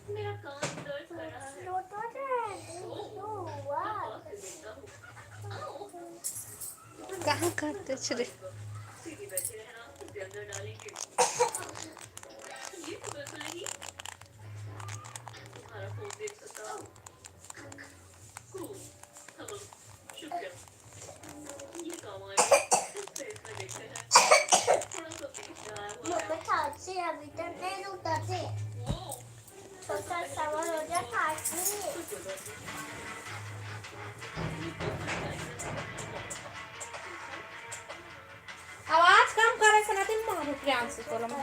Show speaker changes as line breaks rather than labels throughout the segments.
मेरा कान दर्द कर रहा है। लो तो लो वाह।
कहाँ करते चले।
सीधी बैठे रहना, उसे अंदर डालेंगे। ये तो बिल्कुल नहीं। तुम्हारा फोन देख सकता हूँ। हेलो, शुक्रिया। ये काम आएगा। इससे इसमें देखते हैं। थोड़ा सा पीछे आया हुआ है। मैं खांसी अभी तक नहीं उतरती। छोटा सवाल हो गया खांसी।
आवाज कम करे से नहीं मारू प्रियांशु तो लम।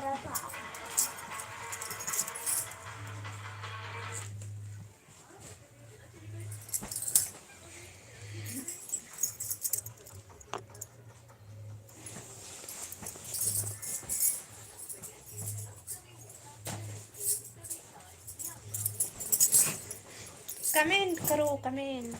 कमेंट करो कमेंट।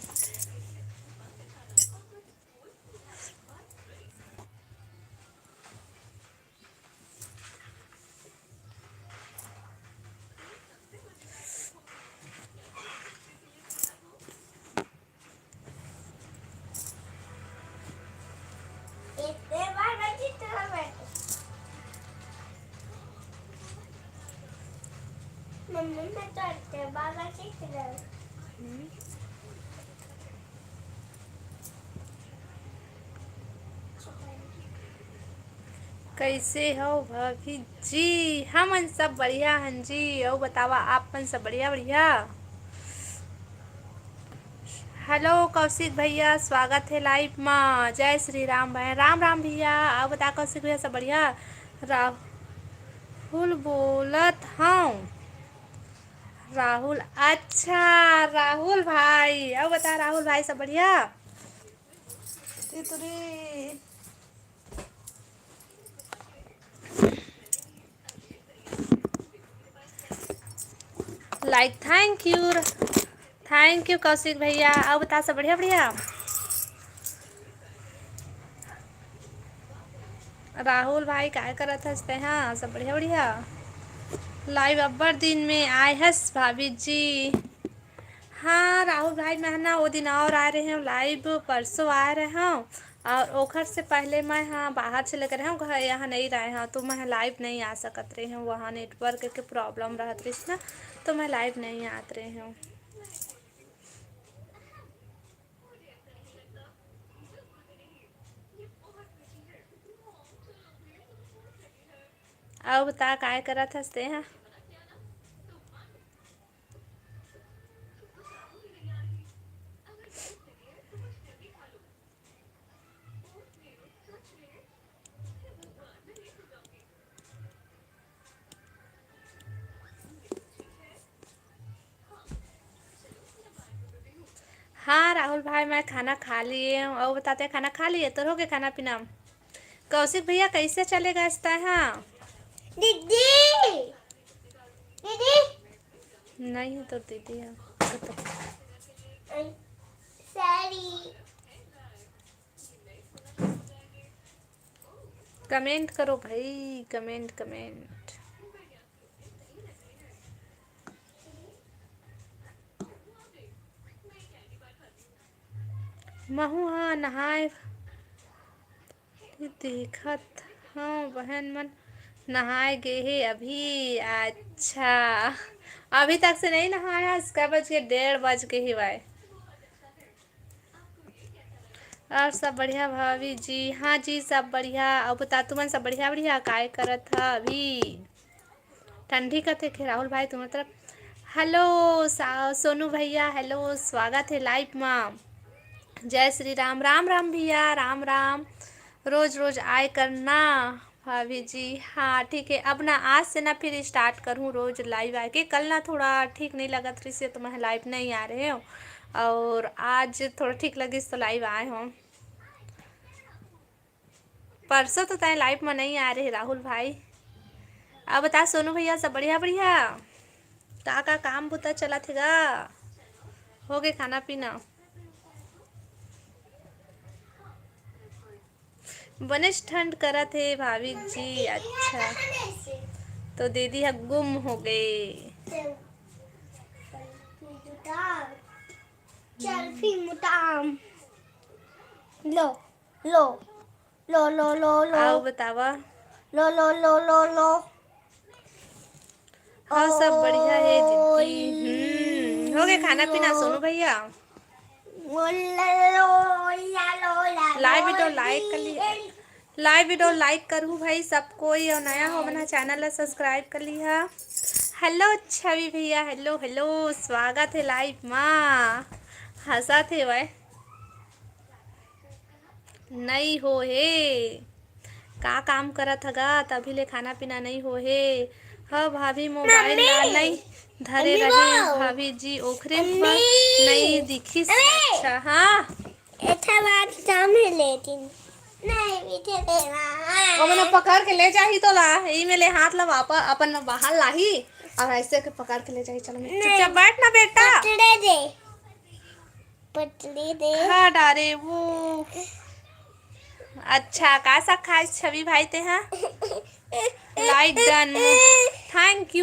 मम्मी मैं तो अच्छे बाबा सीख रहा हूँ।
कैसे हो भाभी जी। हम सब बढ़िया हन जी। और बतावा आप मन सब बढ़िया बढ़िया। हेलो कौशिक भैया स्वागत है लाइव में। जय श्री राम भाई। राम राम भैया। आप बता कौशिक भैया सब बढ़िया। राहुल बोलत हूँ। राहुल अच्छा राहुल भाई। अब बता राहुल भाई सब बढ़िया। तितली लाइक थैंक यू कौशिक भैया। अब बता सब बढ़िया बढ़िया। राहुल भाई काय करत हंसते हैं सब बढ़िया बढ़िया। लाइव अब्बर दिन में आए हस भाभी जी। हाँ राहुल भाई मैं ना वो दिन और आ रहे हैं लाइव परसों आ रहे हैं। और ओखर से पहले मैं हाँ बाहर चले गए हूँ घर यहाँ नहीं रहे हैं तो मैं लाइव नहीं आ सकत रही हूँ। वहाँ नेटवर्क के प्रॉब्लम रहत रही ना तो मैं लाइव नहीं आत रही हूँ। अब बता काय करत हंसते हैं। हाँ राहुल भाई मैं खाना खा लिए हूँ। और बताते हैं खाना खा लिए तो हो गया खाना पीना। कौशिक भैया कैसे चलेगा इस तरह।
दीदी दीदी
नहीं तो दीदी है तो
सॉरी।
कमेंट करो भाई कमेंट कमेंट। महू हाँ नहाए देखत हाँ बहन मन नहाए गए है अभी। अच्छा अभी तक से नहीं नहाया। इसका बज के 1:30 बज के ही वाए। और सब बढ़िया भाभी जी। हाँ जी सब बढ़िया। अब बता तुमन सब बढ़िया बढ़िया काय करत था अभी। ठंडी का थे राहुल भाई तुम्हारी तरफ। हेलो सोनू भैया हेलो स्वागत है लाइव में। जय श्री राम राम राम भैया राम राम। रोज रोज आए करना भाभी जी। हाँ ठीक है अब ना आज से ना फिर स्टार्ट करूँ रोज लाइव आके। कल ना थोड़ा ठीक नहीं लगा था इससे तो मैं लाइव नहीं आ रहे हो। और आज थोड़ा ठीक लगी तो लाइव आए हो। परसों तो तय लाइव में नहीं आ रहे राहुल भाई। अब बता सोनू भैया सब बढ़िया बढ़िया। का काम बुता चला थेगा। हो गए खाना पीना। बनेश ठंड करा थे भाभी जी। अच्छा तो दीदी है गुम हो गई।
सेल्फी मुटाम लो लो लो लो लो लो
आओ बतावा।
लो लो लो लो लो
हाँ सब बढ़िया है दीदी। हो गया खाना पीना सोनू भैया? लाइव वीडियो लाइक कर लिया, लाइव वीडियो लाइक करूँ भाई सब कोई, और नया हो मना चैनल ला सब्सक्राइब कर लिया। हेलो छवि भैया, हेलो हेलो, स्वागत है लाइव माँ। हंसा थे वह नहीं हो हे का काम करत हगा तभी ले खाना पीना नहीं हो हे। हाँ भाभी मोबाइल ला नहीं धरे रहे भाभी जी, ओखरे पर नहीं दिखी। अच्छा हाँ
अच्छा बात सामने लेकिन नहीं पीछे देना
वो मैंने पकड़ के ले जाही तो ला यही में ले हाथ ला वापस अपन बाहर लाही और ऐसे के पकड़ के ले जाही। चलो चुपचाप बैठ ना बेटा,
पटली दे
खा डारे वो। अच्छा का सा खाए छवि भाई ते हैं like done, thank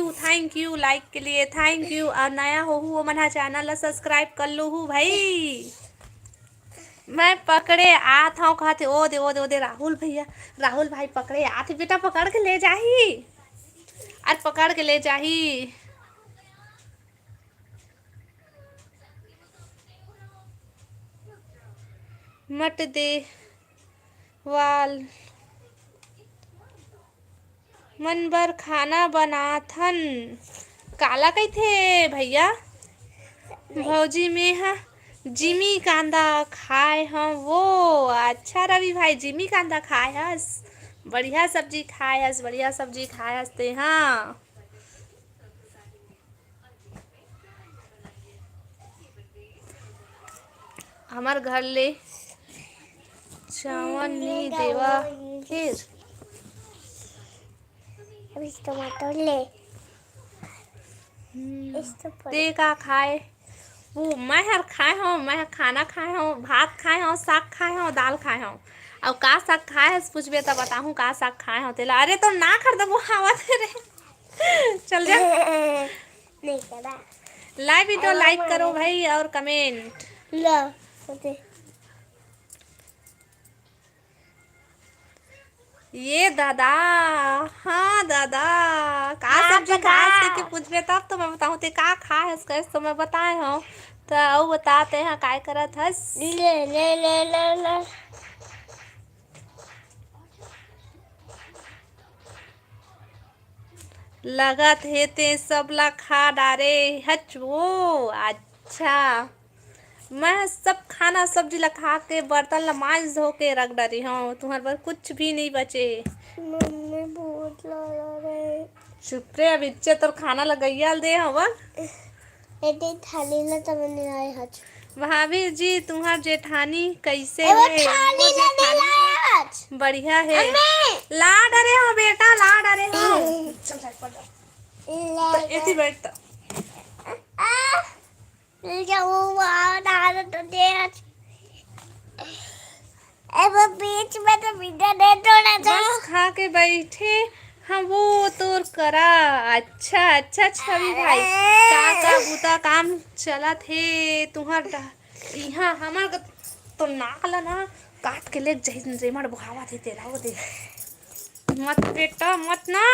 you like के लिए थैंक यू। और नया हो वो मना चैनल ला सब्सक्राइब कर लो हूँ भाई। मैं पकड़े आत हूँ कहते ओ दे राहुल भैया, राहुल भाई पकड़े आते बेटा, पकड़ के ले जाही और पकड़ के ले जाही। मट दे वाल मन बर खाना बनाथन काला कइथे भैया भौजी में है जिमी कांदा खाए हम वो। अच्छा रवि भाई जिमी कांदा खाए हस, बढ़िया सब्जी खाए हस, बढ़िया सब्जी खाए हसते। हाँ हमार घर ले चावल नहीं देवा फिर
अभी टमाटर ले
ते का खाए वो मैं हर खाए हूँ, मैं हर खाना खाए हूँ, भात खाए हूँ, साग खाए हूँ, दाल खाए हूँ। और का साग खाए है पूछबे तब बताऊँ का साग खाए हूँ तेला। अरे तो ना कर दे वो हवा तेरे चल जा।
नहीं करा
लाइव वीडियो लाइक करो भाई और कमेंट
लो
ये दादा। हाँ दादा का सब्जी खाए के पूछबे तब तो मैं बताऊँ ते का खाए हस कैसे तो मैं बताए हूँ तो और बताते हैं काय करत हस।
ले ले ले ले ले
लगत है ते सब ला खा डारे हच वो। अच्छा मैं सब खाना सब्जी ला खा के बर्तन ला मांज धो के रख डारी हूँ, तुम्हारे पर कुछ भी नहीं बचे।
मम्मी बहुत लगा रहे
चुप रे अब इच्चे तो खाना लगैया दे हवा।
एटे थाली ना तो मैंने आए हज
भाभी जी तुम्हार जेठानी कैसे
वो
है?
थाली ना दे लाए हज
बढ़िया है। ला डरे हो बेटा ला डरे हो। चल जा पड़ जा तो ऐसी बैठ तो
जाओ वहाँ डाल तो दे हज अब बीच में तो बिना दे थोड़ा सा
बस खा के बैठे हाँ वो तोर करा। अच्छा अच्छा छवि भाई का बूता काम चला थे तुम्हार यहाँ हमार तो नाक ला ना काट के ले जाई रेमड़ बुखावा थे तेरा वो दे मत बेटा मत ना।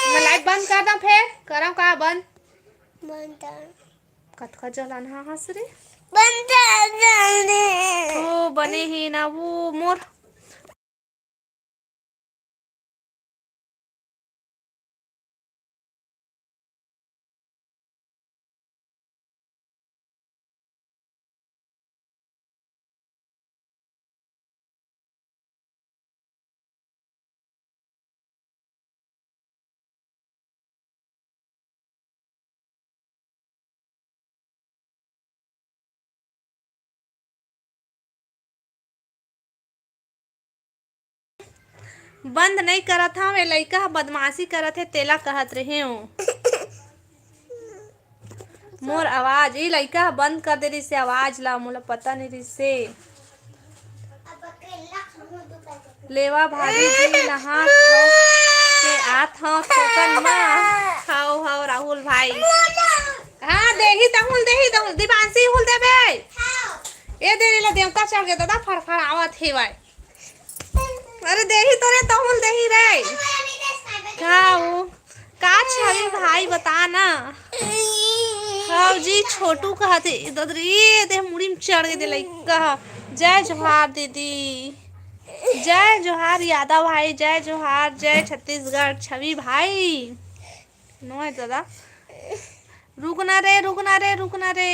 मैं लाइट बंद कर दा फिर करम का बंद कतका जलाना हाँ हंस रे ओ बने ही ना वो मोर बंद नहीं करत था वे लइका बदमाशी करत है तेला कहत रहे हूँ। मोर आवाज ये लइका बंद कर दे रही से आवाज ला मोला पता नहीं रही से। लेवा भाभी जी नहा के आत हूँ थोकन में खाओ राहुल भाई। दहुल दीपांशी हुल देबे ए देरी ला देवता चढ़ गए दादा फड़फड़ावत हे वाई अरे देही तोरे दहुल देही रे का हो का छवि भाई बता ना हाँ जी छोटू कहते ददरी दे मुड़ी में चढ़ गए लइका जय जोहार दीदी जय जोहार यादव भाई जय जोहार जय छत्तीसगढ़ छवि भाई नो है दादा रुकना रे रुकना रे रुकना रे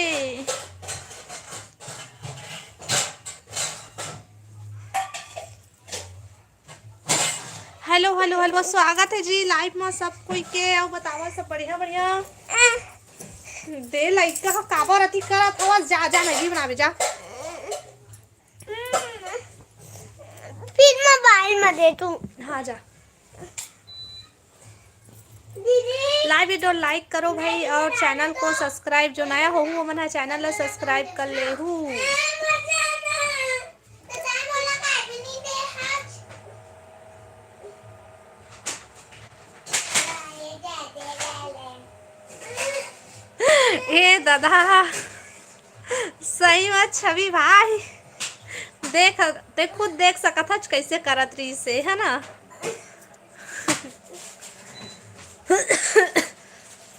हेलो हेलो हेलो स्वागत है जी लाइव में सब कोई के और बतावा सब बढ़िया बढ़िया दे लइका का काबर अति करत हो जा जा मैगी बनावे जा
फिर मोबाइल में दे तू
हाँ जा लाइव वीडियो लाइक करो भाई और चैनल को सब्सक्राइब जो नया हो वो मना चैनल सब्सक्राइब कर ले हूँ ए दादा सही में छवि भाई देख खुद देख सकत है कैसे करत रही से है ना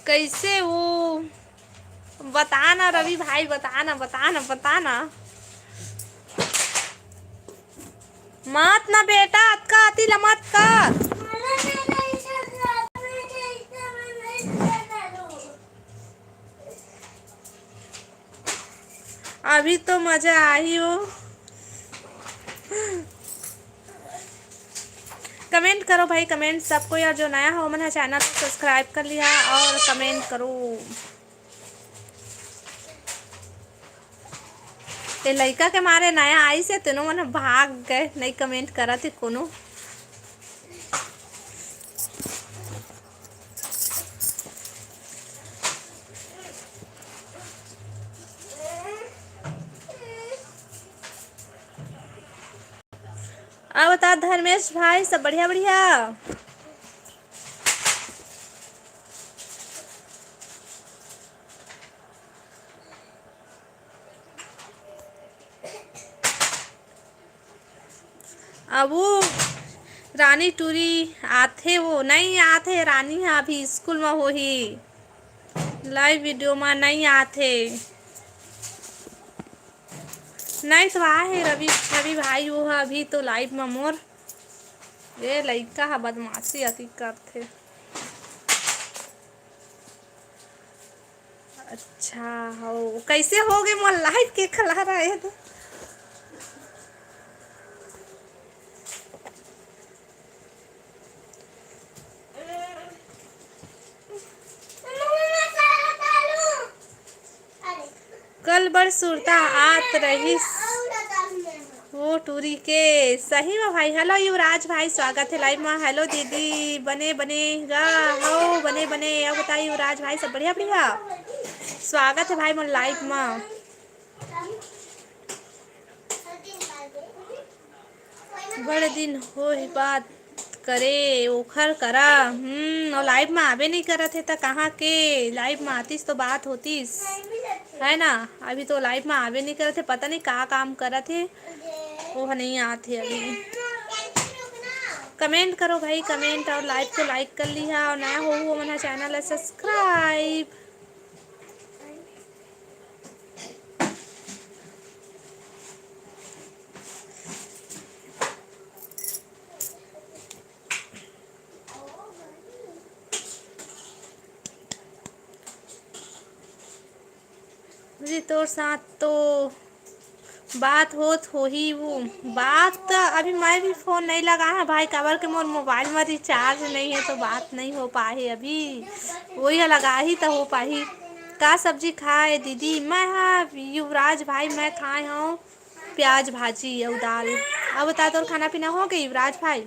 कैसे वो बताना रवि भाई बताना मत ना बेटा अतका अति मत कर अभी तो मजा आई हो कमेंट करो भाई कमेंट सबको यार जो नया हो मैंने चैनल सब्सक्राइब कर लिया और कमेंट करो ये लड़का के मारे नया आई से तीनों मन भाग गए नहीं कमेंट करा थे कोनो अब बता धर्मेश भाई सब बढ़िया बढ़िया अब वो रानी टूरी आथे वो नहीं आथे रानी है अभी स्कूल में हो ही लाइव वीडियो में नहीं आथे नहीं तो आहे रवि भाई वो है अभी तो लाइव में मोर ये लड़का है बदमाशी अति करते अच्छा हो कैसे हो गए मोर लाइव के खला रहे तो कल बड़ सुरता आत रही वो टूरी के सही में भाई हेलो युवराज भाई स्वागत है लाइव में हेलो दीदी बनेगा हो बने अब बताइए युवराज भाई सब बढ़िया बढ़िया स्वागत है भाई मन लाइव में बड़े दिन हो बात करे ओखर करा और लाइव में आवे नहीं करत है तो कहाँ के लाइव में आतीस तो बात होतीस है ना अभी तो लाइव में आवे नहीं करते पता नहीं कहाँ काम करत है वो नहीं आते अभी कमेंट करो भाई कमेंट और लाइव को लाइक कर लिया और नया हो वो मना चैनल है सब्सक्राइब जी तोर साथ तो बात होत हो ही वो बात अभी मैं भी फ़ोन नहीं लगा है भाई काबर के मोर मोबाइल में रिचार्ज नहीं है तो बात नहीं हो पाए अभी वही लगा ही तो हो पाही का सब्जी खाए दीदी मैं हाँ युवराज भाई मैं खाए हूँ प्याज भाजी और दाल अब बता तोर खाना पीना हो गया युवराज भाई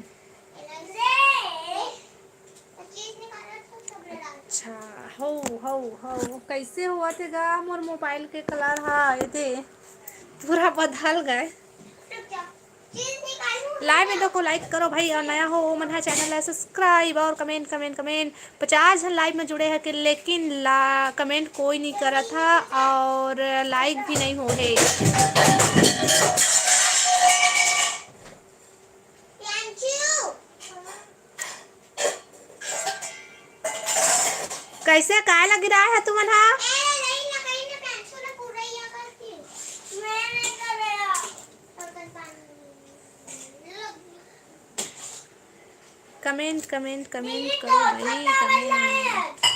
अच्छा हो कैसे हुआ थे गा मोर मोबाइल के कलर हाँ ये पूरा बदल गए लाइव वीडियो को लाइक करो भाई, और नया हो मन है चैनल है सब्सक्राइब, और कमेंट कमेंट कमेंट। 50 जन लाइव में जुड़े हैं कि लेकिन कमेंट कोई नहीं करा था और लाइक भी नहीं हो है। कैसे काय लग रहा है तुमन हा? कमेंट कमेंट कमेंट करो भाई, कमेंट।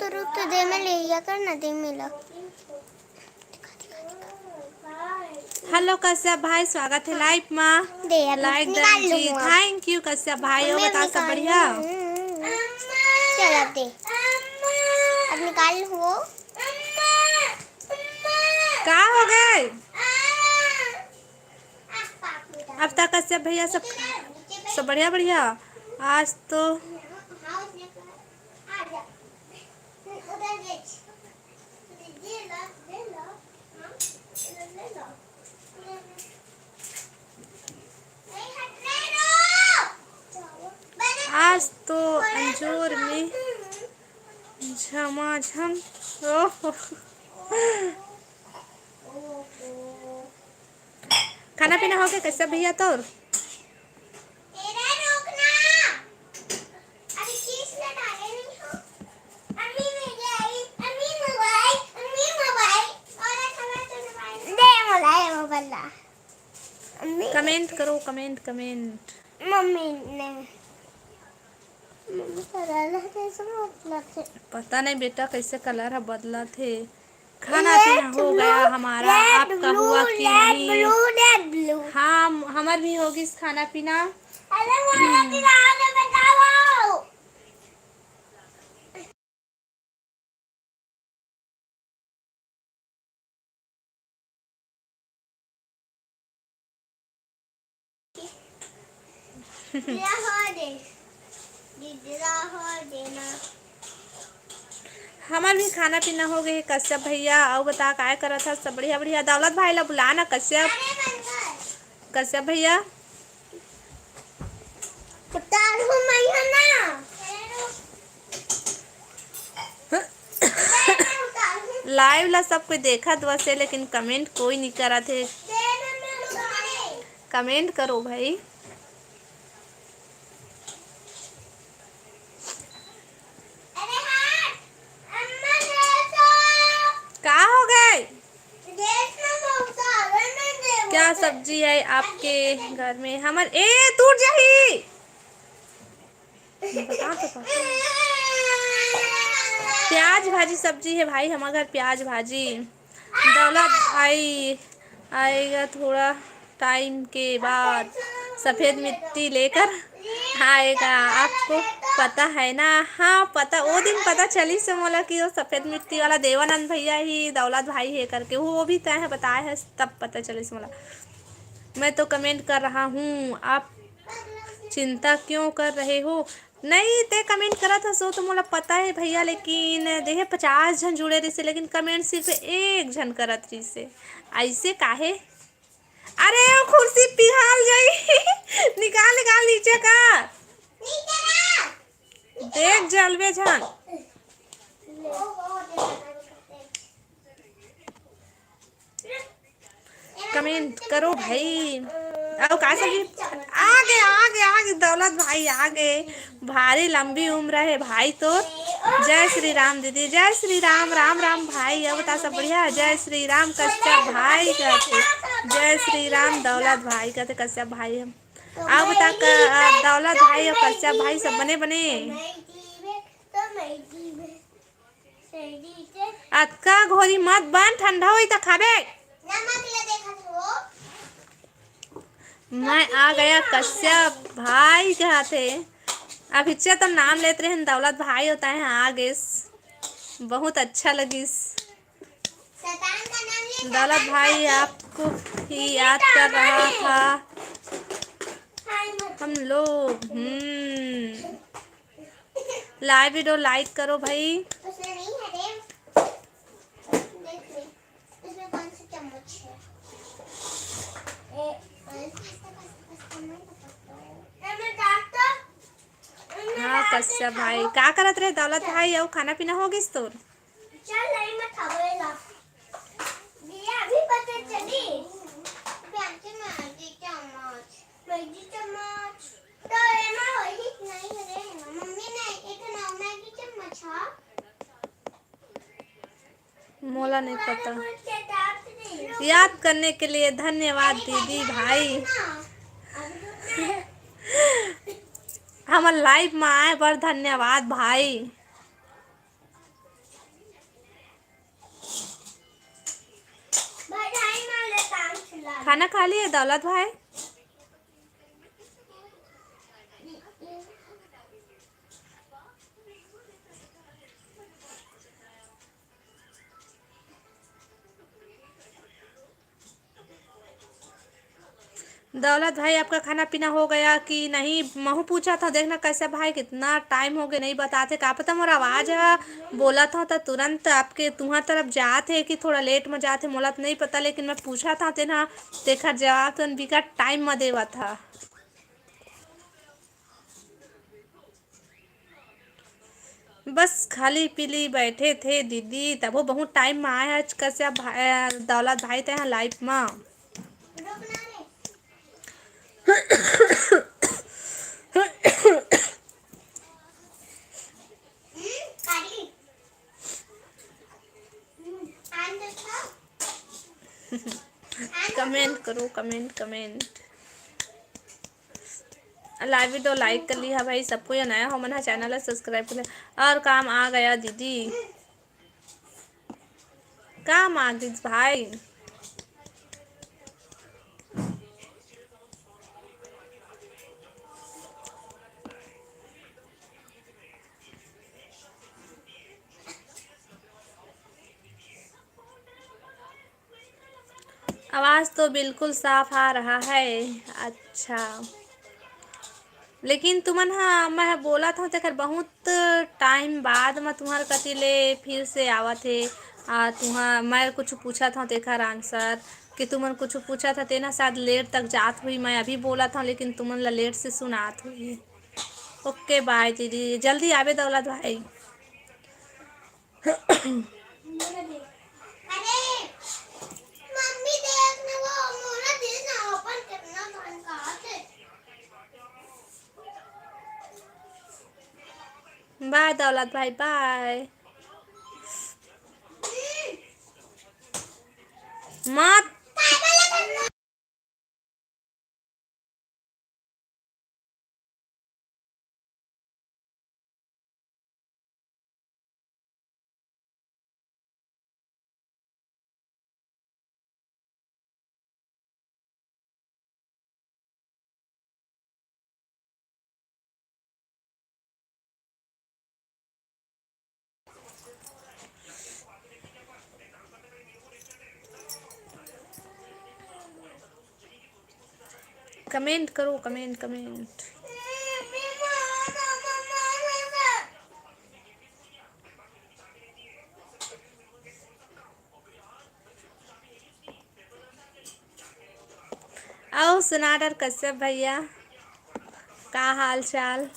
रुक तो दे, मैं ले लिया कर ना, दे मिला।
हेलो कश्यप भाई, स्वागत है लाइव में।
दे अब
लाइक
निकाल
जी,
लूंगा।
थैंक यू कश्यप भाई। और बता सब बढ़िया?
चल अब दे, अब निकाल हो।
क्या हो गए? अब तक कश्यप भैया सब बढ़िया बढ़िया। आज तो अंजूर में झमाझम। ओह, खाना पीना हो गया कश्यप भैया? तो कमेंट करो, कमेंट कमेंट।
मम्मी ने
पता नहीं बेटा कैसे कलर है बदला थे। खाना पीना हो गया हमारा, आपका हुआ कि नहीं? हाँ, हमार भी होगी खाना पीना। हमार भी खाना पीना हो गई कश्यप भैया। और बता काय करा था? सब बढ़िया बढ़िया। दौलत भाई ला बुला ना कश्यप भैया। लाइव ला सब कोई देखा वैसे, लेकिन कमेंट कोई नहीं करा थे। कमेंट करो भाई। क्या हो गए? क्या सब्जी है आपके घर में? हमार दूर जाही बता तो। प्याज भाजी सब्जी है भाई हमारे घर, प्याज भाजी। दौलत भाई आएगा थोड़ा टाइम के बाद, सफ़ेद मिट्टी लेकर आएगा। आपको पता है ना? हाँ पता, वो दिन पता चली से मोला कि वो सफ़ेद मिट्टी वाला देवानंद भैया ही दौलत भाई है करके, वो भी तय है बताया है, तब पता चली से मोला। मैं तो कमेंट कर रहा हूँ, आप चिंता क्यों कर रहे हो? नहीं ते कमेंट करा था सो तो मोला पता है भैया, लेकिन देखे 50 जन जुड़े रही से, लेकिन कमेंट सिर्फ एक जन करत रही से। ऐसे काहे? अरे वो कुर्सी पिघल जाई निकाल निकाल नीचे का देख जलवे जन। कमेंट करो भाई। अब का सही आगे आगे आगे दौलत भाई आगे, भारी लंबी उम्र है भाई तो। जय श्री राम दीदी, जय श्री राम, राम राम भाई। अब बता सब बढ़िया? जय श्री राम कश्यप भाई कहते, जय श्री राम दौलत भाई कहते, कश्यप भाई हम। अब बता दौलत भाई और कश्यप भाई सब बने बने। अतका घोरी मत बन, ठंडा हुई तो खाबे। मैं आ गया कश्यप भाई के हाथे। अब इच्छा तो नाम लेते रहे दौलत भाई होता है आगे। बहुत अच्छा लगिस। दौलत भाई आपको ही याद कर रहा था हम लोग। लाइव वीडियो लाइक करो भाई। हाँ कश्यप भाई क्या करत रहे दौलत भाई? और खाना पीना हो गइस तोर? मोला नहीं पता। याद करने के लिए धन्यवाद दीदी भाई। हमार लाइव में आए पर धन्यवाद भाई। खाना खा लिए दौलत भाई? दौलत भाई आपका खाना पीना हो गया कि नहीं? महू पूछा था, देखना कैसे भाई कितना टाइम हो गया नहीं बताते। का पता मोर आवाज बोला था तो तुरंत आपके तुम्हार तरफ जाते कि थोड़ा लेट में जाते, मोला तो नहीं पता। लेकिन मैं पूछा था तेना देखा जवाब तो बिका टाइम में देवा था। बस खाली पीली बैठे थे दीदी, तब वो बहुत टाइम में आए आज कैसे दौलत भाई थे यहाँ लाइफ में। कमेंट करो कमेंट। लाइव वीडियो लाइक कर लिया भाई। सबको ये नया हो मना चैनल सब्सक्राइब कर लिया। और काम आ गया दीदी, काम आ गई भाई। आवाज़ तो बिल्कुल साफ आ रहा है। अच्छा लेकिन तुमन हाँ मैं बोला था तेकर बहुत टाइम बाद में तुम्हार कति ले फिर से आवत है। तुहा मैं कुछ पूछा था तेकर आंसर कि तुमन कुछ पूछा था तेना शायद लेट तक जात हुई। मैं अभी बोला था लेकिन तुमन ला लेट से सुनात हुई। ओके बाय दीदी, जल्दी आवे दौलत भाई। बाय दौलत भाई बाय। मत कमेंट करो कमेंट। आओ सुनाडर कश्यप भैया, का हाल चाल?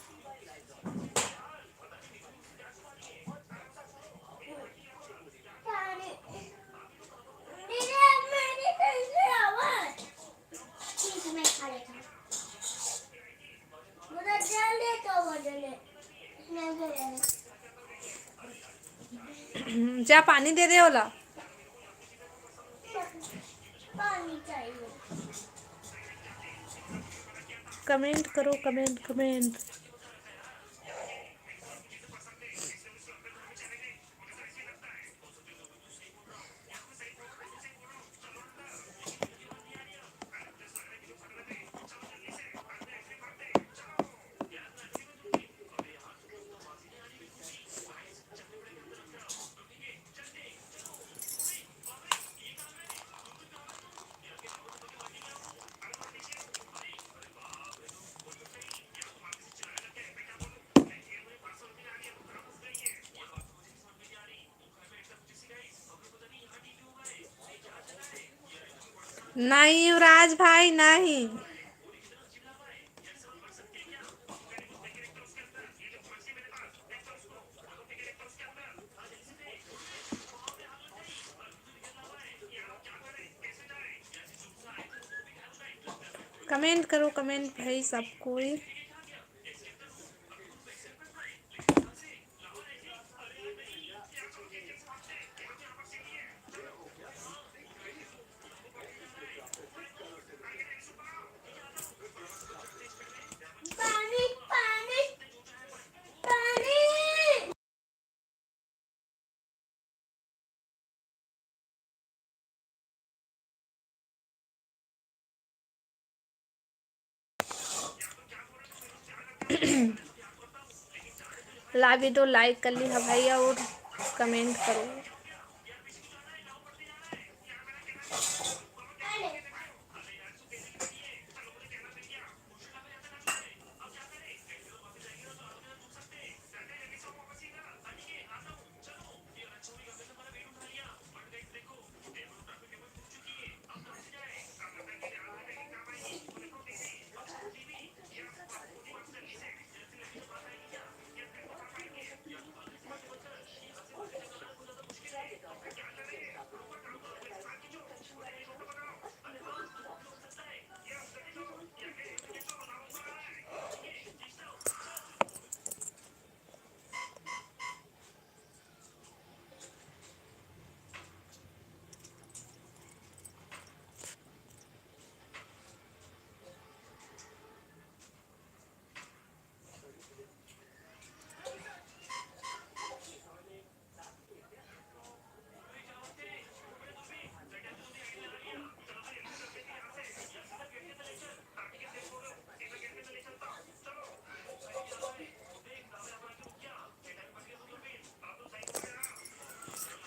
जा पानी दे दे होला। कमेंट करो कमेंट। नहीं युवराज भाई नहीं। कमेंट करो कमेंट भाई सब कोई।
पानी पानी पानी।
वीडियो लाइक कर ली है भाई और कमेंट करो।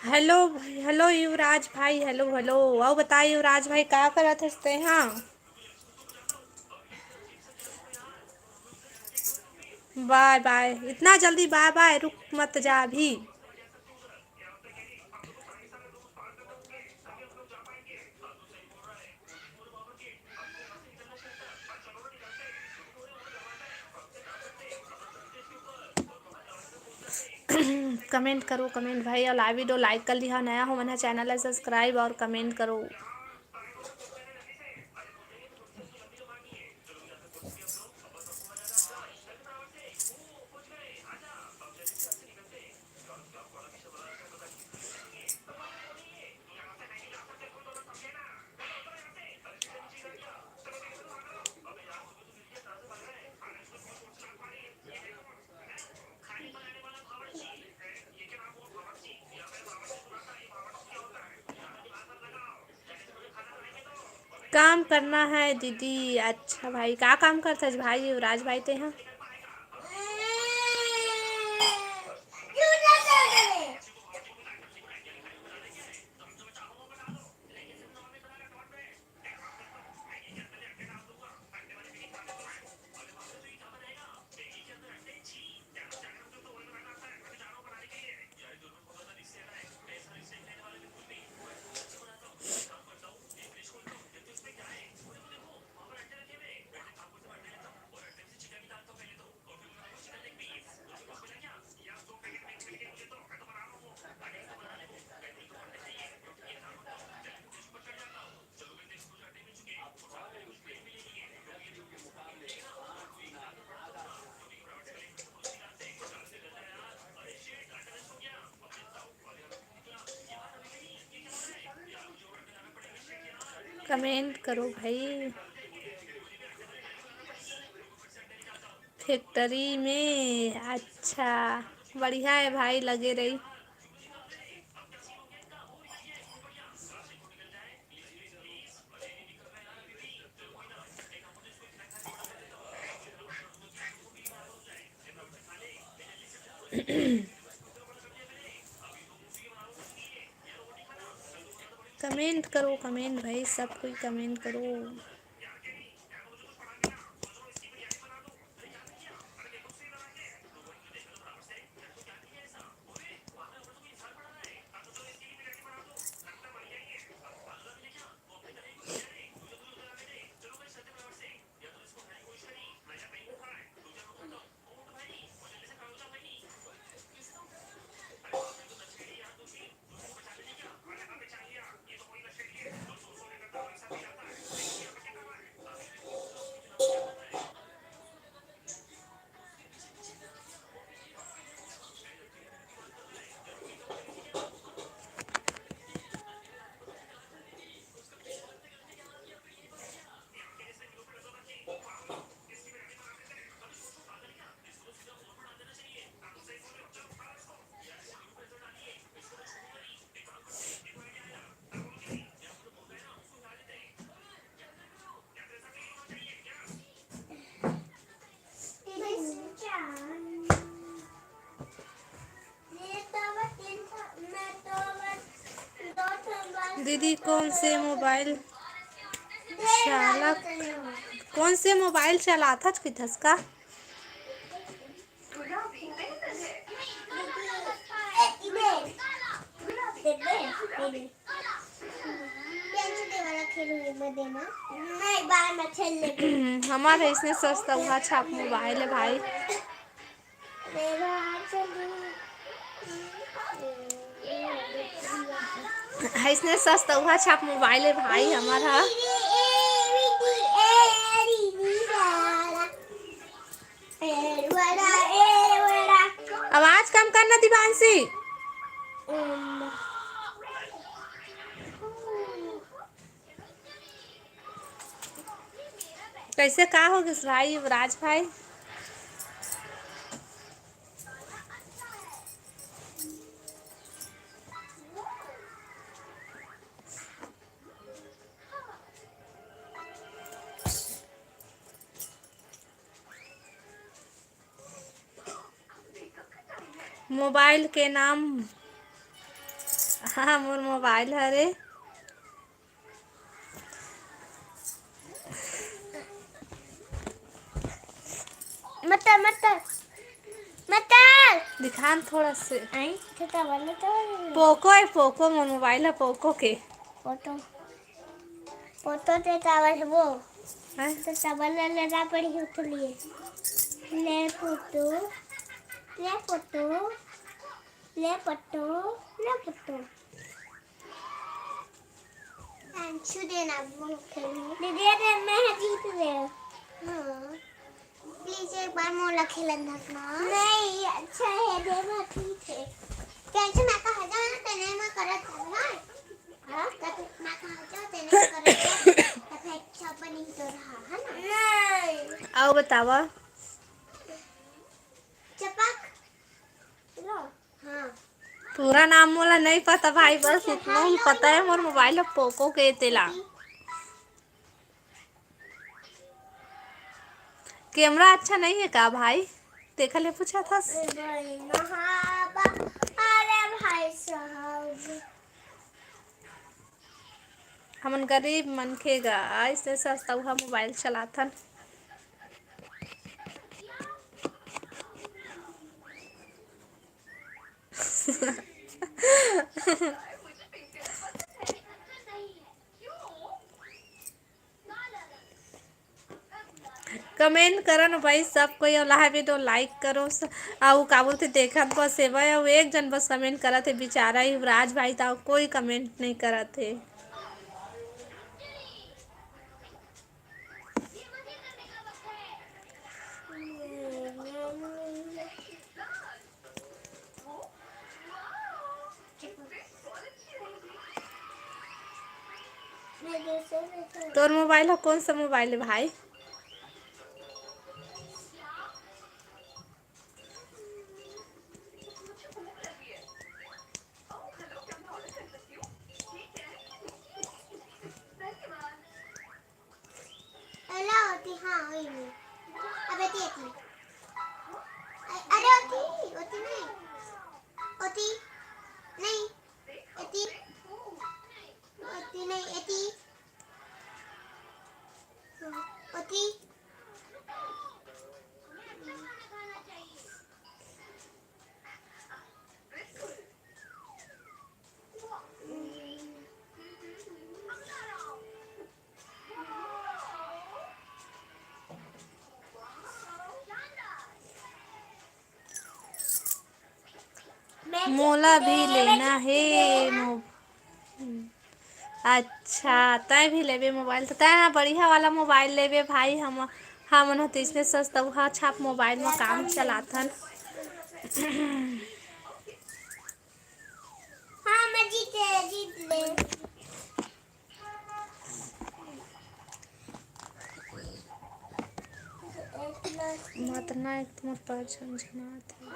हेलो हेलो युवराज भाई, हेलो हेलो। आओ बताइए युवराज भाई क्या करत हंसते हाँ। बाय बाय, इतना जल्दी बाय बाय, रुक मत जा अभी। कमेंट करो कमेंट भाई और लाइव वीडियो लाइक कर लिया, नया हो मना चैनल है सब्सक्राइब और कमेंट करो। काम करना है दीदी। अच्छा भाई क्या काम करते है भाई युवराज भाई ते हैं। कमेंट करो भाई। फैक्ट्री में, अच्छा बढ़िया है भाई, लगे रही। कमेंट करो कमेंट भाई सब कोई कमेंट करो। दीदी चालक कौन से मोबाइल चलाता किधस का? हमारे इसने सस्ता हुआ छाप मोबाइल है भाई। इसने सस्ता हुआ छाप मोबाइल है भाई हमारा। आवाज कम करना दिवांशी। कैसे का हो गया भाई युवराज भाई? मोबाइल के नाम हाँ मोर मोबाइल है रे। दिखान थोड़ा से पोको है। पोको मोर मोबाइल है पोको के।
फोटो फोटो ते टावर है वो
हैं?
तो टावर ले लेना पड़ी उसके लिए। ले फोटो ले फोटो ले फोटो ले फोटो अंशु देना दीदी दे मैं जीत गया। हाँ प्लीज एक बार मोला खेलना नहीं अच्छा है देना ठीक है। कैसे मैं कहा जाना तेने मैं करत है हां तब मैं कहा जाओ तेने करत तब अच्छा बनी तो रहा है ना। नहीं
आओ बतावा
चपक लो। हाँ
पूरा नाम मोला नहीं पता भाई, बस इतना ही पता है मोर मोबाइल है पोको के तेला। कैमरा अच्छा नहीं है का भाई? देखा ले पूछा था।
अरे भाई साहब
हमन गरीब मन के ऐसे सस्ता हुआ मोबाइल चलाथन। कमेंट करो ना भाई सब कोई अल्लाह भी तो लाइक करो आउ काबू थे देखत बस सेवा एक जन बस कमेंट करत है बेचारा युवराज भाई था कोई कमेंट नहीं करत है। तोर मोबाइल है कौन सा मोबाइल है भाई?
होती हाँ अबे अरे होती नहीं होती नहीं होती होती नहीं होती होती
मोला भी लेना है अच्छा तय भी लेबे मोबाइल तो तय बढ़िया वाला मोबाइल लेबे भाई। हम तो इसने सस्ता हुआ छाप मोबाइल में काम चलाथन।
हाँ मैं जीत ले
मतना एक तुम पर झंझनात है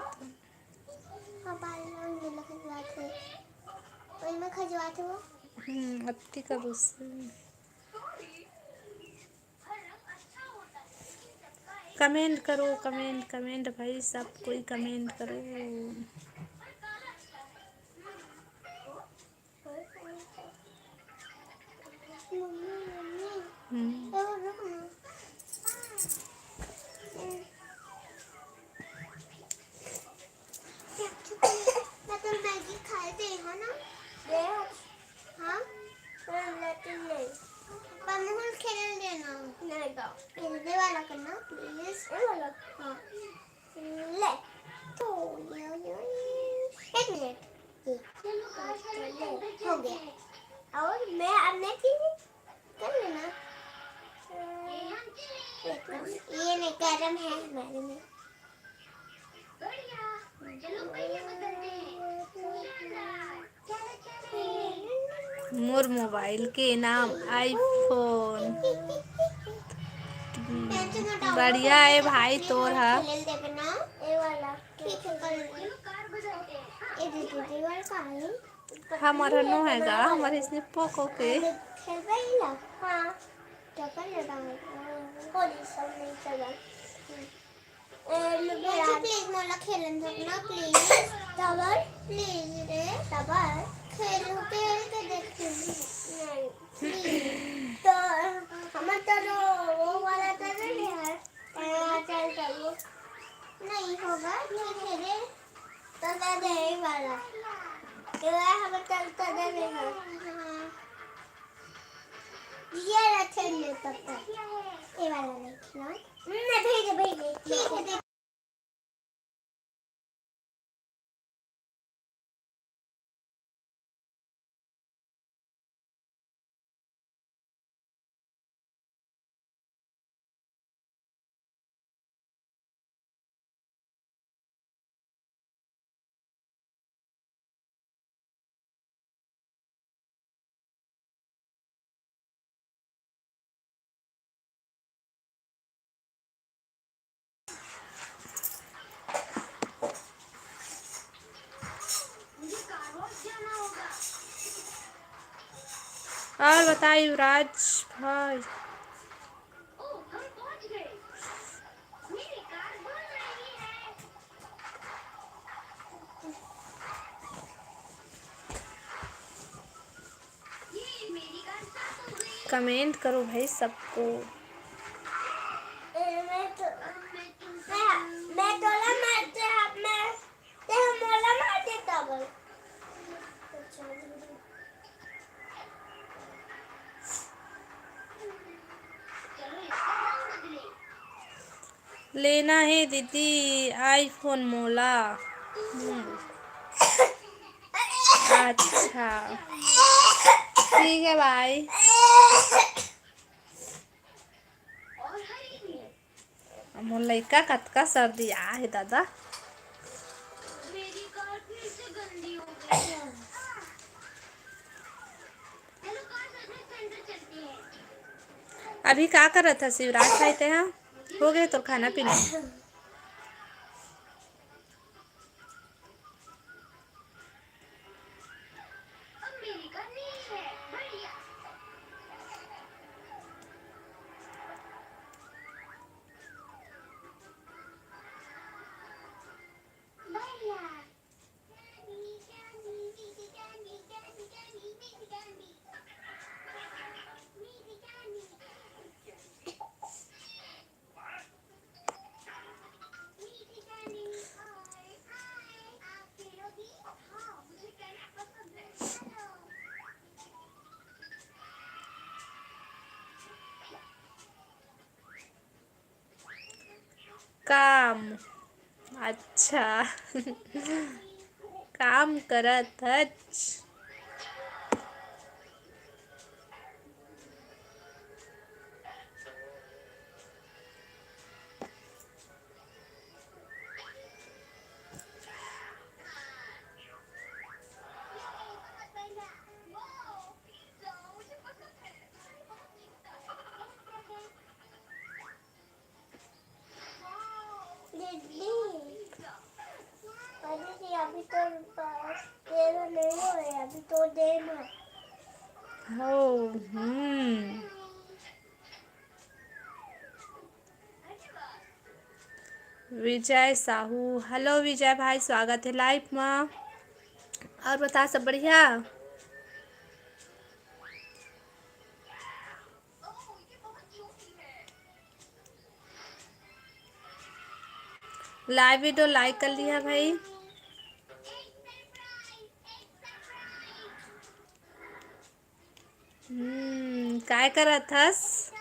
हाँ बाल में खजवाते वही में खजवाते वो
अत्ती का गुस्से। कमेंट करो कमेंट भाई सब कोई कमेंट करो।
मैं तो मैगी खाए थे है ना दे हाँ लेकिन नहीं पमोल खेल देना नहीं तो खेलने वाला करना प्लीज ये वाला हाँ ले तो एक मिनट हो गया और मैं अब मैं कर लेना ये नहीं गरम है हमारे में
मोर मोबाइल के नाम आईफोन। बढ़िया है भाई तोर हा। हमारा नो हैगा हमारे इसने पोको के
प्लीज मला खेलन ना प्लीज तबर प्लीज रे तबर खेल के देखते नहीं प्लीज तो हम तो वो वाला तो नहीं है चल चलो नहीं होगा ठीक है रे तो दे वाला ये हम चलता दे हां ये रखे ले तब ये वाला नहीं ना भेज ठीक है
और बताइए युवराज भाई। कमेंट करो भाई सबको।
मैं तोला मारते मैं ते मोला मारते तब
लेना है दीदी आईफोन मोला। अच्छा ठीक है भाई। मोर लइका कतका सर्दी आ है दादा। अभी क्या कर रहा था शिवराज भाई ते हाँ हो गए तो खाना पीना। काम अच्छा काम करत हच।
अभी तो तेरा नहीं हो रहा अभी तो देना
हो विजय साहू हेलो विजय भाई स्वागत है लाइव में। और बता सब बढ़िया। लाइव वीडियो लाइक कर लिया भाई। काय करत हस?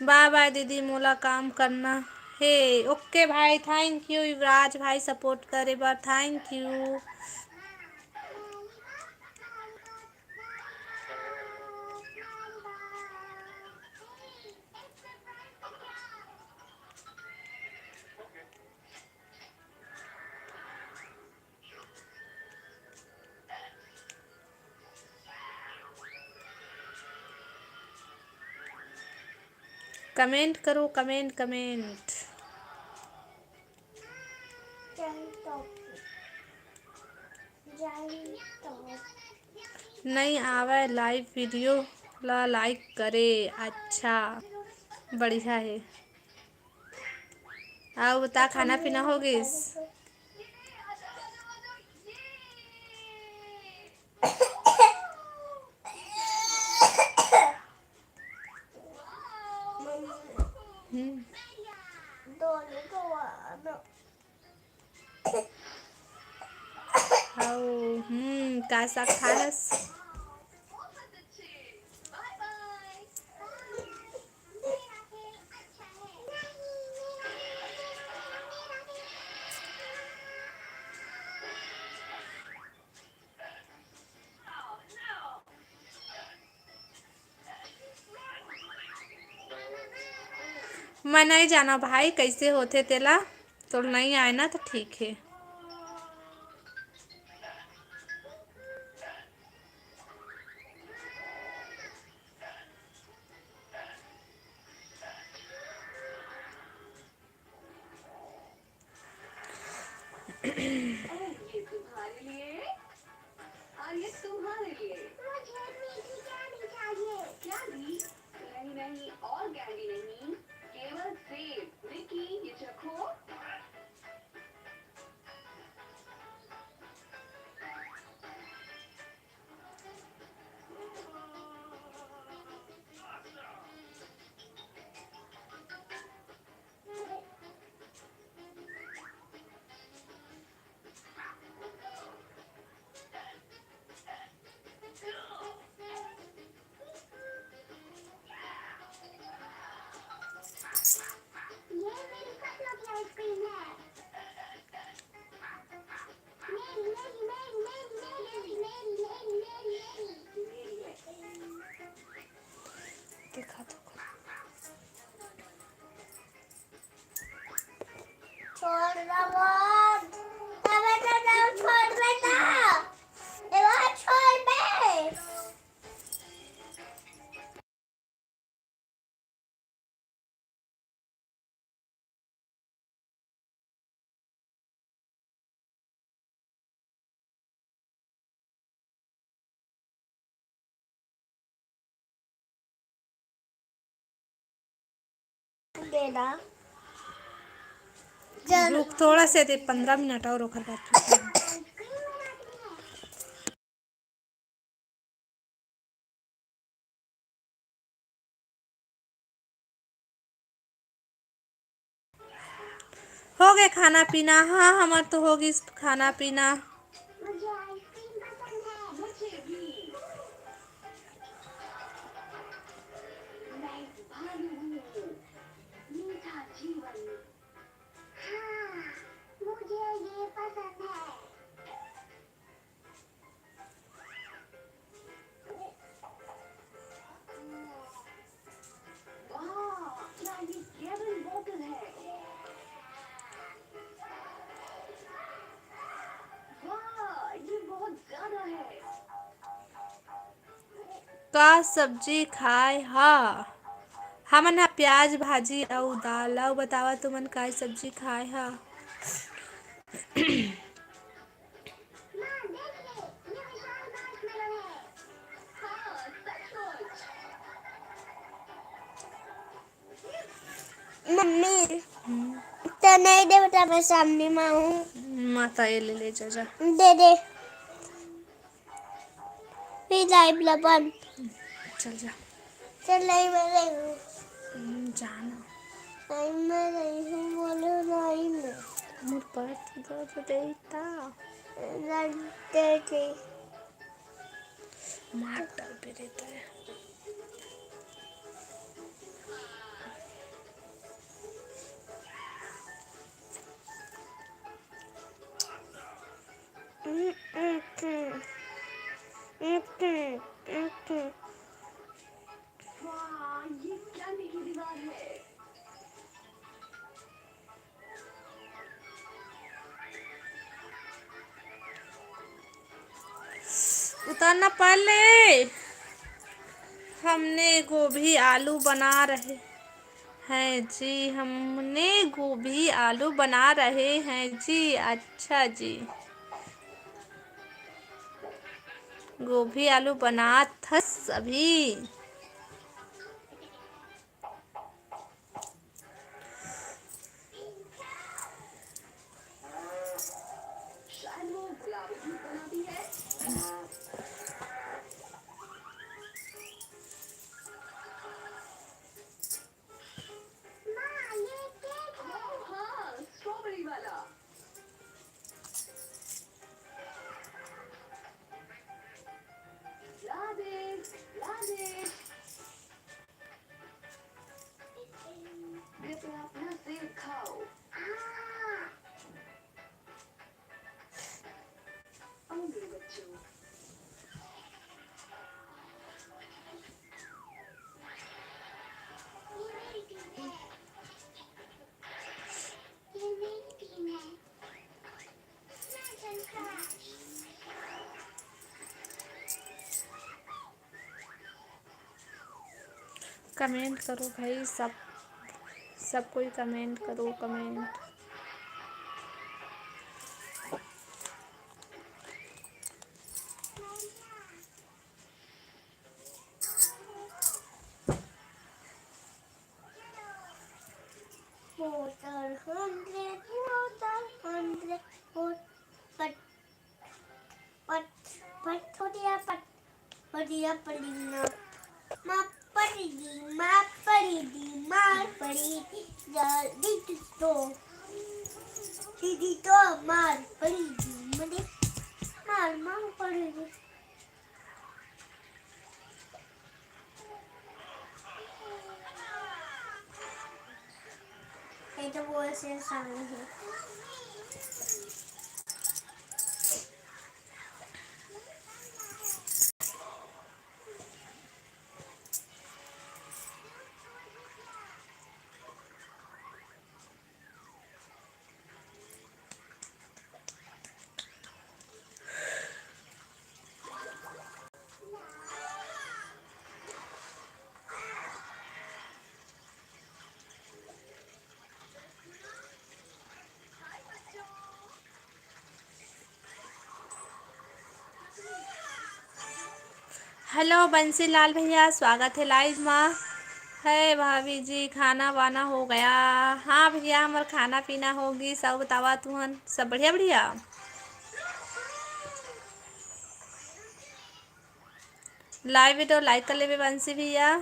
बाय बाय दीदी, मोला काम करना हे। ओके भाई, थैंक यू युवराज भाई सपोर्ट करे बर, थैंक यू। कमेंट करो, कमेंट कमेंट। नहीं आवे लाइव वीडियो ला लाइक करे। अच्छा, बढ़िया है। आओ बता, खाना पीना हो गइस? का साग खास? मैं नहीं जाना भाई कैसे होते तेला, तो नहीं आए ना तो ठीक है।
ये तुम्हारे लिए और ये तुम्हारे लिए। कैंडी नहीं नहीं, और कैंडी नहीं, केवल सेब। विकी ये चखो।
देखा तो
छोड़ दे। देना
रुक थोड़ा से दे, 15 मिनट और ओकर बाद चुप। हो गए खाना पीना? हाँ हमार तो हो गई खाना पीना।
मुझे आइसक्रीम पसंद है।
मुझे भी। मैं भालू हूँ। मीठा जीवन।
हाँ, मुझे ये पसंद है।
वाह, क्या ये केविन बोतल है? वाह, ये बहुत ज्यादा है।
का सब्जी खाए हा? हमन हा प्याज भाजी और दाल। और बतावा तुमन का सब्जी खाए हा?
माँ देखिए, ये विशाल मार्शमेलो है।
हाँ, सचमुच।
मम्मी तो नहीं दे बेटा, मैं सामने में हूँ।
माता ये ले जा जा।
दे दे फिर लाइव लबन।
चल जा।
चल नहीं मैं नहीं हूँ।
जाना।
नहीं मैं नहीं हूँ, बोलो नहीं मैं।
मुझ पर दर्द देता।
दे दे।
मार डाल पे देता है।
वाह, ये क्या मीठी दीवार है।
उतारना पहले। हमने गोभी आलू बना रहे हैं जी। हमने गोभी आलू बना रहे हैं जी। अच्छा जी। गोभी आलू बना था सभी।
शायद वो गुलाबी दूध बनाती है। हाँ, स्ट्रॉबेरी वाला। ला दे। कृपया अपना सेब खाओ। आओ मेरे बच्चों।
कमेंट करो भाई, सब कोई कमेंट करो कमेंट।
दीदी तो मार पड़ेगी मुझे, मार पड़ेगी। ये तो वो ऐसे सामने है।
हेलो बंसीलाल भैया, स्वागत है लाइव में। है भाभी जी, खाना वाना हो गया? हाँ भैया, हमार खाना पीना होगी। सब बतावा तुहन, सब बढ़िया बढ़िया। लाइव वीडियो लाइक कर लेवे बंसी भैया।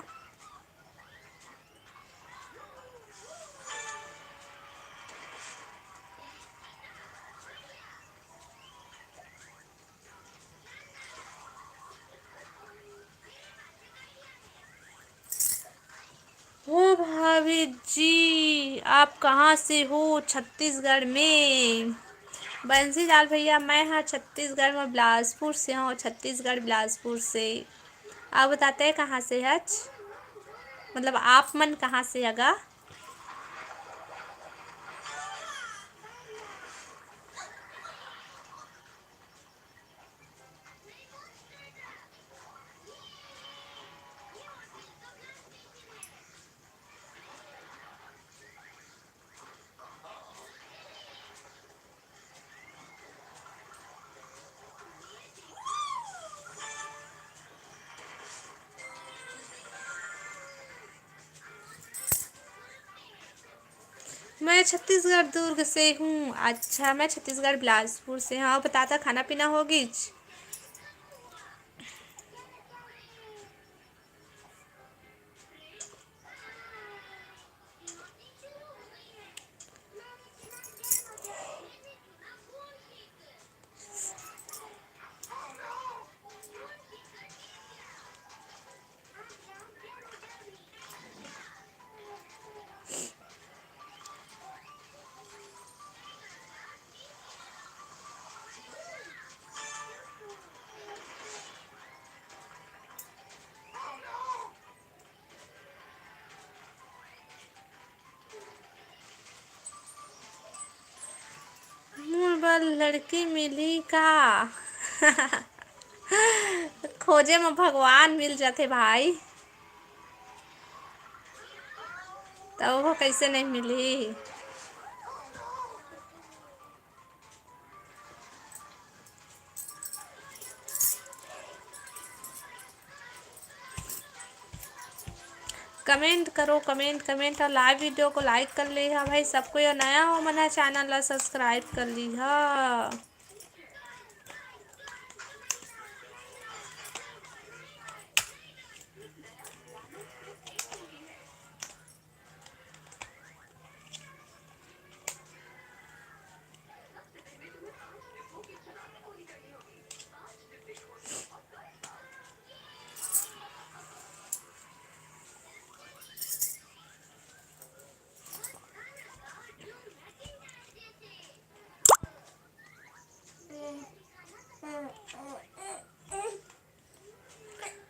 ओ भाभी जी, आप कहाँ से हो? छत्तीसगढ़ में। बंसीलाल भैया, मैं हाँ छत्तीसगढ़ में बिलासपुर से हूँ। छत्तीसगढ़ बिलासपुर से। आप बताते हैं कहाँ से हच, मतलब आप मन कहाँ से हगा? मैं छत्तीसगढ़ दुर्ग से हूँ। अच्छा, मैं छत्तीसगढ़ बिलासपुर से। हाँ, बताता खाना पीना होगी। मुरबल लड़की मिली का? खोजे में भगवान मिल जाते भाई, तो वो कैसे नहीं मिली। कमेंट करो, कमेंट कमेंट, और लाइव वीडियो को लाइक कर ली है भाई सबको। और नया हो मना चैनल ला सब्सक्राइब कर ली है।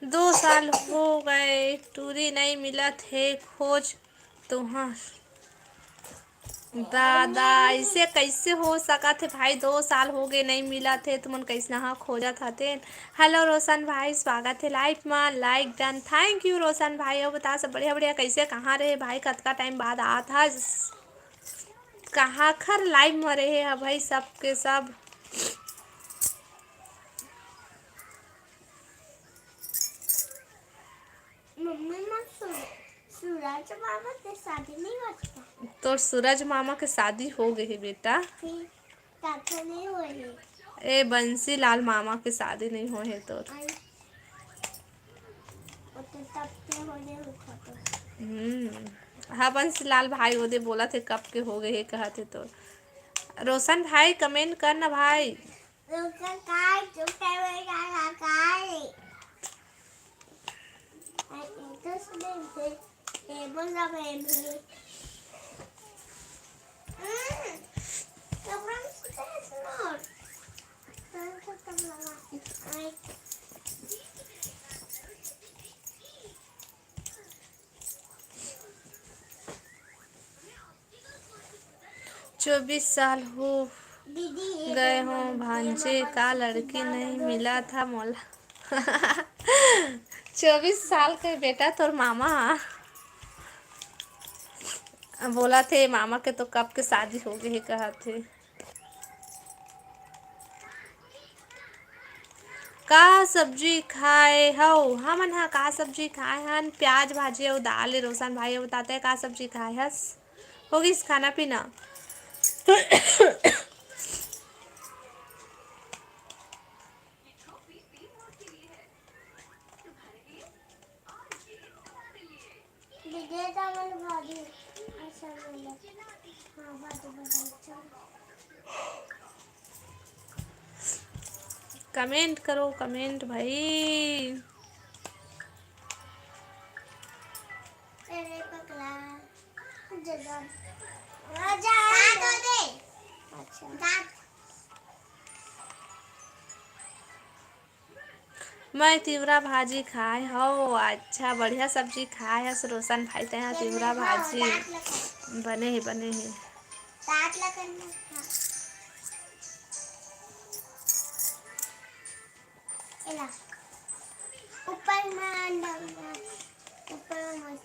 दो साल हो गए टूरी नहीं मिला थे खोज तुहार। दादा ऐसे कैसे हो सका थे भाई, 2 साल हो गए नहीं मिला थे, तुमन कैसे हाँ खोजा था थे। हेलो रोशन भाई, स्वागत है लाइव में, लाइक डन, थैंक यू रोशन भाई। और बता सब बढ़िया बढ़िया, कैसे कहाँ रहे भाई, कतका टाइम बाद आ था, कहाँ खर लाइव में रहे है भाई सबके सब।
मम्मी सूरज मामा के शादी नहीं होता।
तो सूरज मामा के शादी हो गई है बेटा,
काका नहीं हुई।
ए बंसी लाल मामा के शादी नहीं हो है तो। हाँ बंसी लाल भाई ओदे बोला थे कब के हो गए है कहा थे तो। रोशन भाई कमेंट करना भाई। चौबीस साल हो गए हो भांजे का लड़की नहीं मिला था मोला। 24 साल के बेटा तोर मामा बोला थे मामा के तो कब के शादी हो गई है कहा थे। का सब्जी खाए हो हमन हा, का सब्जी खाए हन, प्याज भाजी और दाल। रोशन भाई बताते हैं का सब्जी खाए हस, होगी खाना पीना। कमेंट करो कमेंट भाई। मैं तिवरा भाजी खाए हो। अच्छा बढ़िया सब्जी खाए है रोशन भाई, ते यहाँ तिवरा भाजी बने ही बने ही।
ऊपर में ऊपर में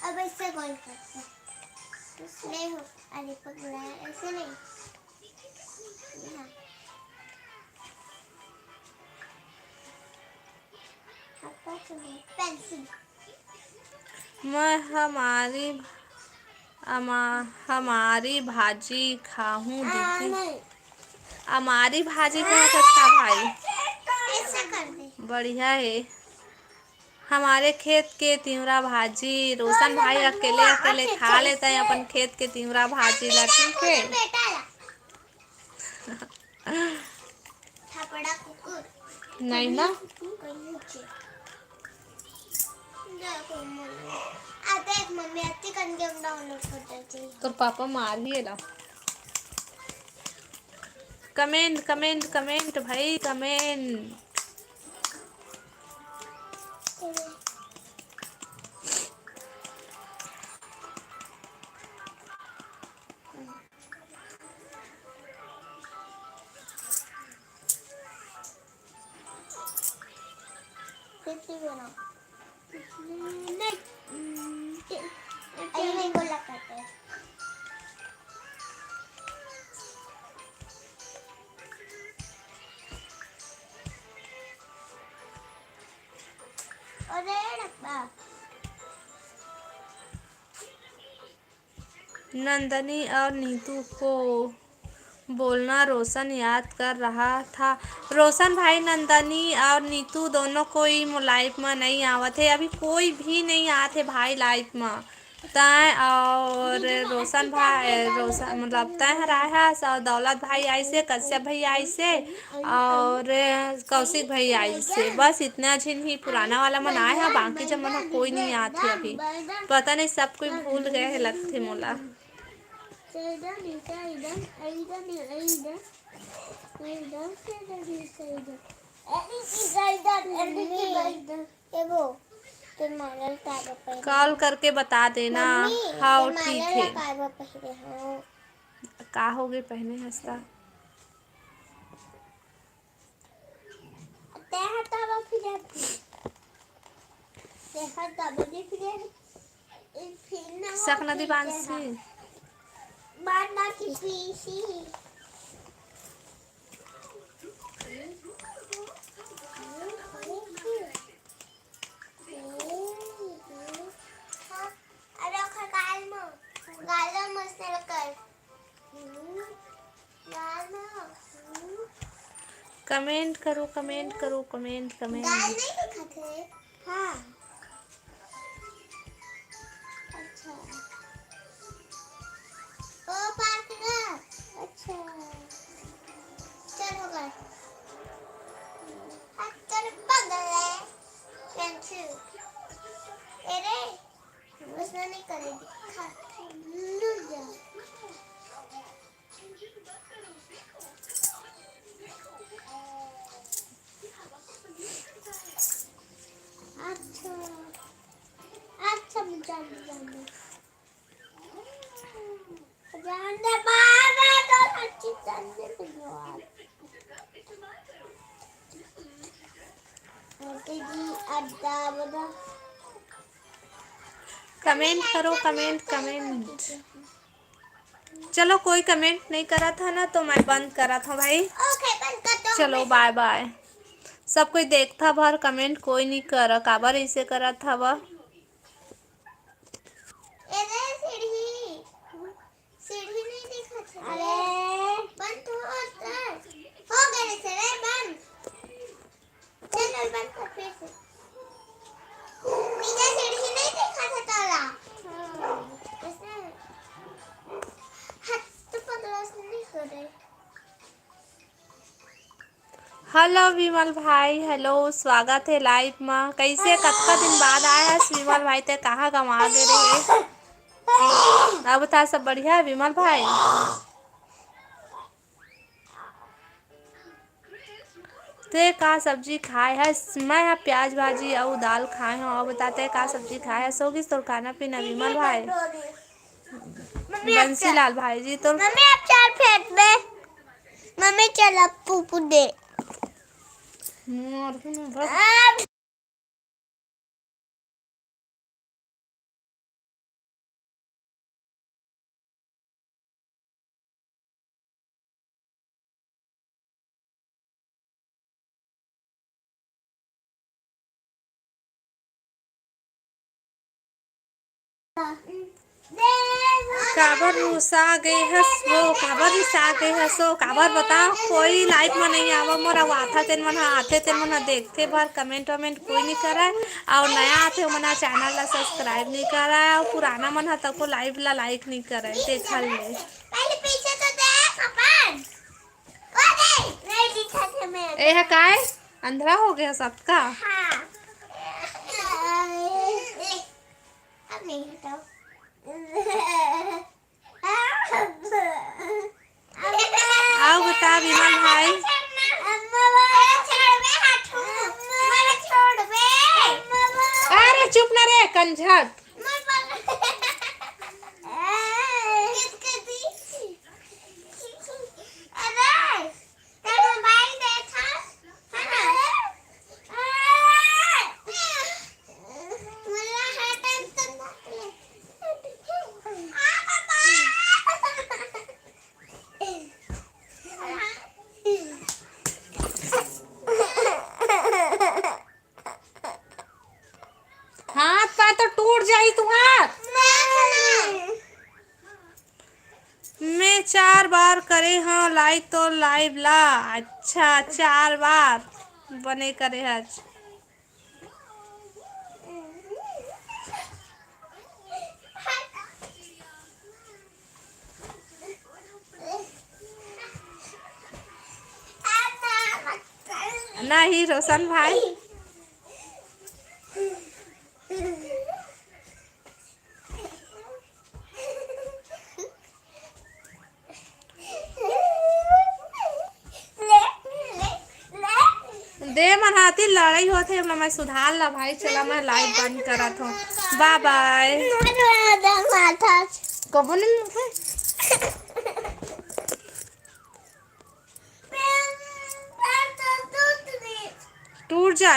अब इससे कौन करता नहीं हो। अरे पकड़ा ऐसे नहीं। पेंसिल।
मैं हमारी भाजी खाऊं दीदी। हमारी भाजी कहाँ सकता भाई।
ऐसे कर दे।
बढ़िया है। हमारे खेत के तिवरा भाजी। रोशन भाई अकेले अकेले खा लेते हैं अपन खेत के तिवरा भाजी ला, ठीक है।
थपड़ा कुकुर
नहीं ना,
आता एक मम्मी आती कर गेम डाउनलोड कर देती।
तो पापा मार ही ला। कमेंट कमेंट कमेंट भाई कमेंट।
नहीं बोला करते हैं। अरे डब्बा
नंदनी और नीतू को बोलना रोशन याद कर रहा था। रोशन भाई नंदनी और नीतू दोनों कोई लाइफ में नहीं आवत है, अभी कोई भी नहीं आते भाई लाइफ में। तय और रोशन मतलब तय हराया और दौलत भाई आई से, कश्यप भाई आई से और कौशिक भाई आई से, बस इतना जिन ही पुराना वाला मन आया है, बाकी जब मन कोई नहीं आते अभी। पता नहीं सब कोई भूल गए है लगते मोला। कॉल करके बता देना। हाँ ठीक है। का हो गए पहने हंसता। शक नदी बांसी
मारना की पीसी।
कमेंट करो कमेंट करो कमेंट कमेंट।
हाँ अच्छा ओ पार्क का अच्छा चलो गए अक्कर बगले पेंसिल अरे उसने नहीं करेगी खा लूट जा। अच्छा अच्छा जानते बाबा तो अच्छी जानते भगवान जी अड्डा बड़ा।
कमेंट करो कमेंट कमेंट। चलो कोई कमेंट नहीं करा था ना तो मैं बंद करा था भाई।
ओके बंद कर दो।
चलो बाय बाय। सब कोई देखता भर कमेंट कोई नहीं करा, काबर ऐसे करा था वह।
सीढ़ी नहीं दिखा था। अरे बंद हो गए रे बंद। चल बंद कर फिर से। नीचे सीढ़ी नहीं दिखा था ताला। ऐसे हाथ तो पकड़ा नहीं हो रहे।
हेलो विमल भाई, हेलो स्वागत है लाइव में। कैसे कतका दिन बाद आया है विमल भाई, ते कहाँ गंवा गए रहे। अब बता सब बढ़िया है विमल भाई। ते का सब्जी खाए है। मैं प्याज भाजी और दाल खाए हूँ। और बताते का सब्जी खाए है। सो किस तो खाना पीना विमल भाई। बंसी लाल भाई जी तो
मम्मी आप चार फेंक दे। मम्मी चल अब पुपू दे।
काबर रुसा गए हस वो काबर रुसा गए हसो काबर बताओ कोई लाइक में नहीं आवा मोरा आथा तेन मन आथे तेन मन देखथे भर कमेंट वमेंट कोई नहीं कराए और नया आथे मना चैनल ला सब्सक्राइब नहीं कराए और पुराना मन तको लाइव ला लाइक नहीं कराए देखल ले
पहले पीछे तो देख अपन ओ नहीं दिखा मैं
ए है काय अंधेरा हो गया सबका
हाँ अब नहीं हटाओ
आओ बता विमल भाई अरे चुप ना रे कंझट हाथ पैर तो टूट जाई तुम्हार मैं 4 बार करे हाँ लाइक तो लाइव ला अच्छा 4 बार बने करे आज नहीं रोशन भाई दे मन हाथी लड़ाई होते हमला मैं सुधार ला भाई चला मैं लाइव बंद करत हूँ बाय बाय कबो नहीं टूट जाए